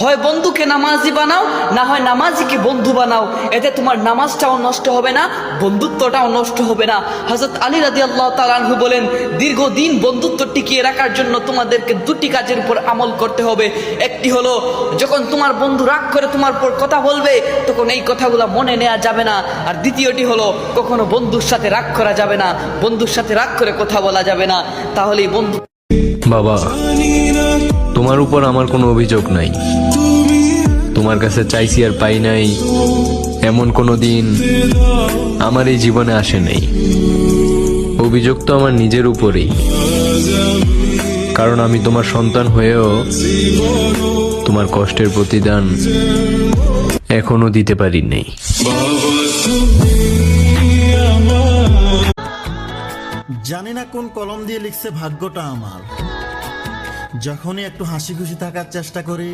হয় বন্ধুকে নামাজি বানাও, না হয় নামাজিকে বন্ধু বানাও। এতে তোমার নামাজটাও নষ্ট হবে না, বন্ধুত্বটাও নষ্ট হবে না। হযরত আলী রাদিয়াল্লাহু তাআলা আনহু বলেন, দীর্ঘদিন বন্ধুত্ব টিকিয়ে রাখার জন্য তোমাদেরকে দুটি কাজের উপর আমল করতে হবে। একটি হলো, যখন তোমার বন্ধু রাগ করে তোমার উপর কথা বলবে, তখন এই কথাগুলো মনে নেওয়া যাবে না। আর দ্বিতীয়টি হলো, কখনো বন্ধুর সাথে রাগ করা যাবে না, বন্ধুর সাথে রাগ করে কথা বলা যাবে না। তাহলেই বন্ধু। বাবা, তোমার উপর আমার কোনো অভিযোগ নাই। তোমার কাছে চাইছি আর পাই নাই, এমন কোনো দিন আমার এই জীবনে আসে নাই। অভিযোগ তো আমার নিজের উপরেই, কারণ আমি তোমার সন্তান হয়েও তোমার কষ্টের প্রতিদান এখনো দিতে পারি নাই। জানি না কোন কলম দিয়ে লিখছে ভাগ্যটা আমার। যখনই একটু হাসি খুশি থাকার চেষ্টা করি,